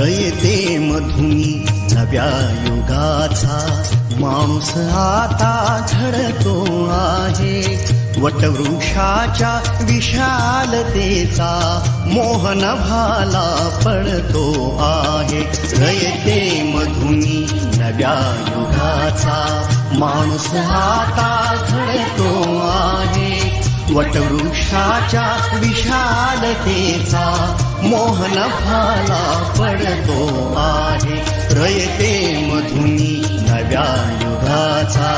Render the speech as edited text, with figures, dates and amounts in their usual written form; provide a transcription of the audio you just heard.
रयते मधुनी नव्या युगाचा माणूस आता घडतो आहे. वटवृक्षाच्या विशालतेचा मोहन भाला पडतो आहे. रयते मधुनी नव्या युगाचा माणूस आता घडतो आहे. वटवृक्षाच्या विशालतेचा मोहन भाला पडतो आहे. रयते मधुनी नव्या युगाचा.